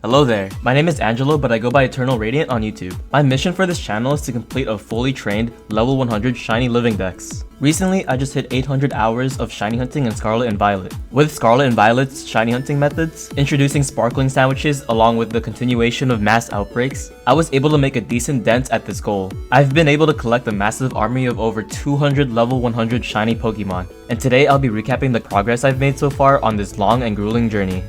Hello there, my name is Angelo, but I go by EternalRadiant on YouTube. My mission for this channel is to complete a fully trained, level 100 shiny living dex. Recently, I just hit 800 hours of shiny hunting in Scarlet and Violet. With Scarlet and Violet's shiny hunting methods, introducing sparkling sandwiches along with the continuation of mass outbreaks, I was able to make a decent dent at this goal. I've been able to collect a massive army of over 200 level 100 shiny Pokemon, and today I'll be recapping the progress I've made so far on this long and grueling journey.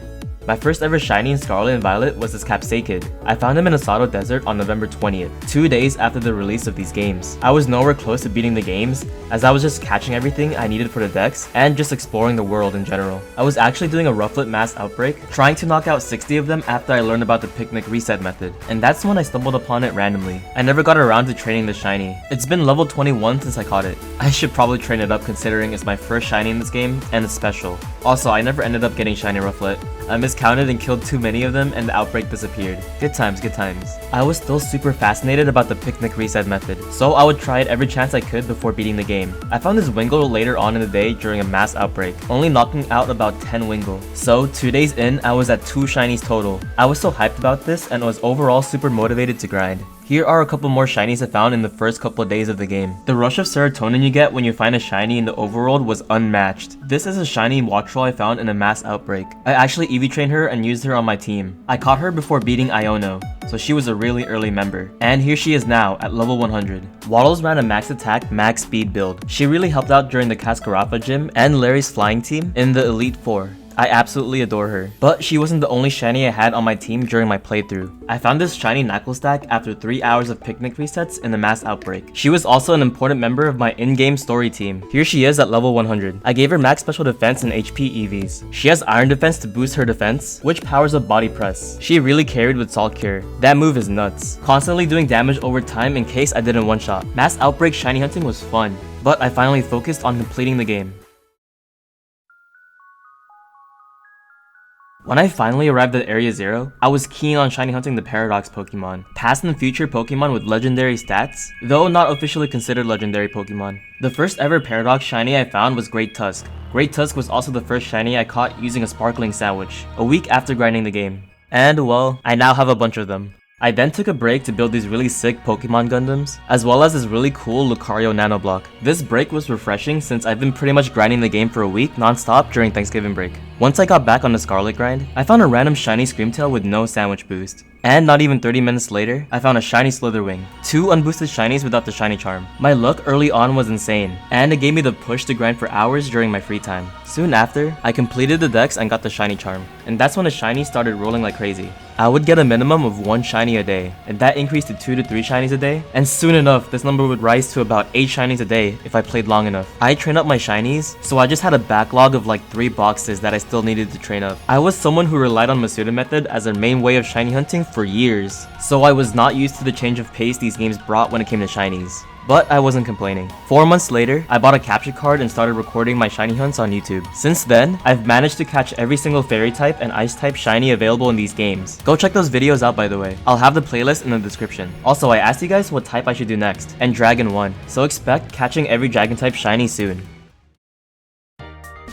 My first ever shiny in Scarlet and Violet was this Capsakid. I found him in Asado Desert on November 20th, 2 days after the release of these games. I was nowhere close to beating the games, as I was just catching everything I needed for the dex, and just exploring the world in general. I was actually doing a rufflet mass outbreak, trying to knock out 60 of them after I learned about the picnic reset method, and that's when I stumbled upon it randomly. I never got around to training the shiny. It's been level 21 since I caught it. I should probably train it up considering it's my first shiny in this game, and it's special. Also, I never ended up getting shiny rufflet. I miscounted and killed too many of them and the outbreak disappeared. Good times, good times. I was still super fascinated about the picnic reset method, so I would try it every chance I could before beating the game. I found this Wingull later on in the day during a mass outbreak, only knocking out about 10 Wingull. So 2 days in, I was at 2 shinies total. I was so hyped about this and was overall super motivated to grind. Here are a couple more shinies I found in the first couple of days of the game. The rush of serotonin you get when you find a shiny in the overworld was unmatched. This is a shiny Wattrel I found in a mass outbreak. I actually EV trained her and used her on my team. I caught her before beating Iono, so she was a really early member. And here she is now at level 100. Waddles ran a max attack, max speed build. She really helped out during the Cascarrafa gym and Larry's flying team in the Elite Four. I absolutely adore her. But she wasn't the only shiny I had on my team during my playthrough. I found this shiny Knuckle stack after 3 hours of picnic resets in the mass outbreak. She was also an important member of my in-game story team. Here she is at level 100. I gave her max special defense and HP EVs. She has iron defense to boost her defense, which powers up body press. She really carried with Salt Cure. That move is nuts. Constantly doing damage over time in case I didn't one-shot. Mass outbreak shiny hunting was fun, but I finally focused on completing the game. When I finally arrived at Area 0, I was keen on shiny hunting the Paradox Pokemon, past and future Pokemon with legendary stats, though not officially considered legendary Pokemon. The first ever Paradox shiny I found was Great Tusk. Great Tusk was also the first shiny I caught using a sparkling sandwich, a week after grinding the game. And well, I now have a bunch of them. I then took a break to build these really sick Pokemon Gundams, as well as this really cool Lucario nanoblock. This break was refreshing since I've been pretty much grinding the game for a week non-stop during Thanksgiving break. Once I got back on the Scarlet grind, I found a random shiny Screamtail with no sandwich boost. And not even 30 minutes later, I found a shiny Slitherwing, 2 unboosted shinies without the shiny charm. My luck early on was insane, and it gave me the push to grind for hours during my free time. Soon after, I completed the dex and got the shiny charm, and that's when the shinies started rolling like crazy. I would get a minimum of 1 shiny a day, and that increased to 2 to 3 shinies a day, and soon enough, this number would rise to about 8 shinies a day if I played long enough. I trained up my shinies, so I just had a backlog of like 3 boxes that I still needed to train up. I was someone who relied on Masuda method as their main way of shiny hunting for years, so I was not used to the change of pace these games brought when it came to shinies. But I wasn't complaining. 4 months later, I bought a capture card and started recording my shiny hunts on YouTube. Since then, I've managed to catch every single fairy type and ice type shiny available in these games. Go check those videos out by the way. I'll have the playlist in the description. Also, I asked you guys what type I should do next, and Dragon won, so expect catching every dragon type shiny soon.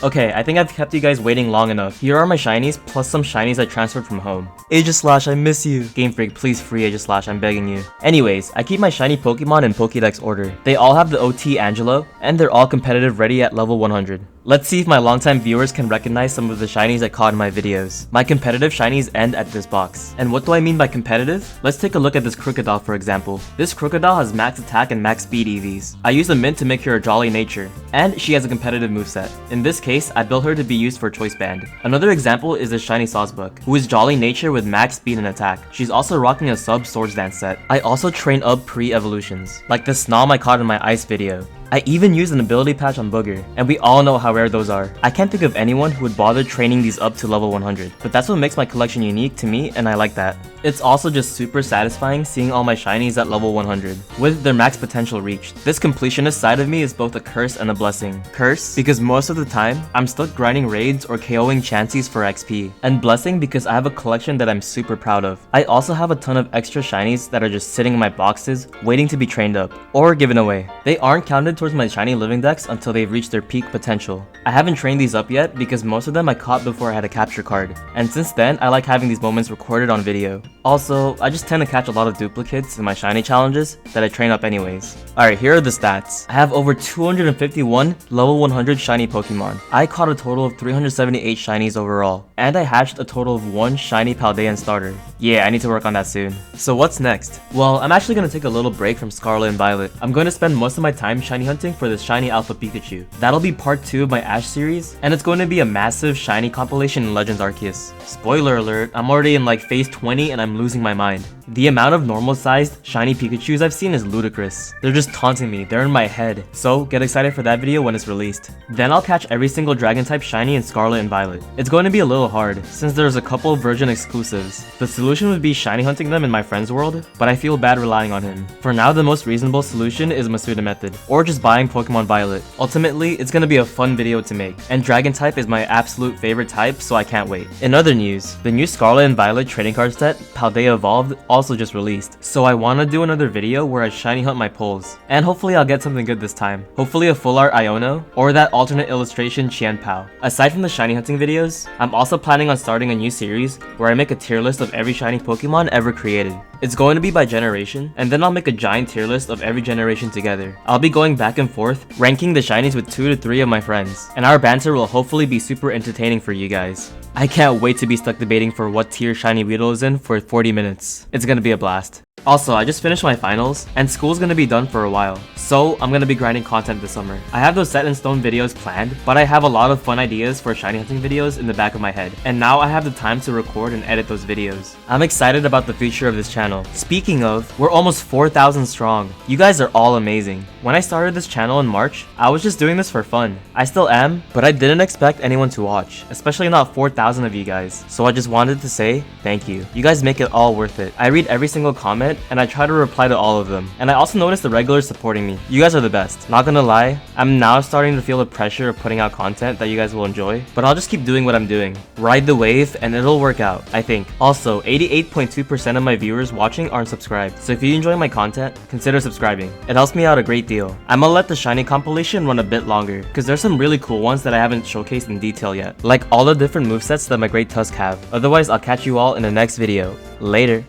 Okay, I think I've kept you guys waiting long enough. Here are my shinies, plus some shinies I transferred from home. Aegislash, I miss you. Game Freak, please free Aegislash, I'm begging you. Anyways, I keep my shiny Pokemon in Pokédex order. They all have the OT Angelo, and they're all competitive ready at level 100. Let's see if my longtime viewers can recognize some of the shinies I caught in my videos. My competitive shinies end at this box. And what do I mean by competitive? Let's take a look at this Crocodile for example. This Crocodile has max attack and max speed EVs. I used a mint to make her a jolly nature, and she has a competitive moveset. In this case, I built her to be used for Choice Band. Another example is the shiny Sawsbuck, who is jolly nature with max speed and attack. She's also rocking a sub Swords Dance set. I also train up pre-evolutions, like the Snom I caught in my ice video. I even used an ability patch on Booger, and we all know how rare those are. I can't think of anyone who would bother training these up to level 100, but that's what makes my collection unique to me, and I like that. It's also just super satisfying seeing all my shinies at level 100, with their max potential reached. This completionist side of me is both a curse and a blessing. Curse, because most of the time, I'm stuck grinding raids or KOing Chanseys for XP, and blessing because I have a collection that I'm super proud of. I also have a ton of extra shinies that are just sitting in my boxes, waiting to be trained up, or given away. They aren't counted towards my shiny living dex until they've reached their peak potential. I haven't trained these up yet because most of them I caught before I had a capture card, and since then, I like having these moments recorded on video. Also, I just tend to catch a lot of duplicates in my shiny challenges that I train up anyways. Alright, here are the stats. I have over 251 level 100 shiny Pokemon. I caught a total of 378 shinies overall, and I hatched a total of 1 shiny Paldean starter. Yeah, I need to work on that soon. So what's next? Well, I'm actually going to take a little break from Scarlet and Violet. I'm going to spend most of my time shiny hunting for this shiny Alpha Pikachu. That'll be part 2 of my Ash series, and it's going to be a massive shiny compilation in Legends Arceus. Spoiler alert, I'm already in like phase 20 and I'm losing my mind. The amount of normal-sized shiny Pikachus I've seen is ludicrous. They're just taunting me, they're in my head. So get excited for that video when it's released. Then I'll catch every single dragon-type shiny in Scarlet and Violet. It's going to be a little hard, since there's a couple of version exclusives. The solution would be shiny hunting them in my friend's world, but I feel bad relying on him. For now, the most reasonable solution is Masuda method, or just buying Pokemon Violet. Ultimately, it's gonna be a fun video to make, and dragon type is my absolute favorite type, so I can't wait. In other news, the new Scarlet and Violet trading card set, Paldea Evolved, also just released, so I want to do another video where I shiny hunt my pulls, and hopefully I'll get something good this time. Hopefully a full art Iono, or that alternate illustration Qianpao. Aside from the shiny hunting videos, I'm also planning on starting a new series where I make a tier list of every shiny Pokemon ever created. It's going to be by generation, and then I'll make a giant tier list of every generation together. I'll be going back and forth, ranking the shinies with 2 to 3 of my friends, and our banter will hopefully be super entertaining for you guys. I can't wait to be stuck debating for what tier shiny Weedle is in for 40 minutes. It's gonna be a blast. Also, I just finished my finals, and school's gonna be done for a while, so I'm gonna be grinding content this summer. I have those set in stone videos planned, but I have a lot of fun ideas for shiny hunting videos in the back of my head, and now I have the time to record and edit those videos. I'm excited about the future of this channel. Speaking of, we're almost 4,000 strong. You guys are all amazing. When I started this channel in March, I was just doing this for fun. I still am, but I didn't expect anyone to watch, especially not 4,000 of you guys, so I just wanted to say thank you. You guys make it all worth it. I read every single comment, and I try to reply to all of them. And I also noticed the regulars supporting me. You guys are the best. Not gonna lie, I'm now starting to feel the pressure of putting out content that you guys will enjoy, but I'll just keep doing what I'm doing. Ride the wave and it'll work out, I think. Also, 88.2% of my viewers watching aren't subscribed, so if you enjoy my content, consider subscribing. It helps me out a great deal. I'm gonna let the shiny compilation run a bit longer, because there's some really cool ones that I haven't showcased in detail yet, like all the different movesets that my Great Tusk have. Otherwise, I'll catch you all in the next video. Later.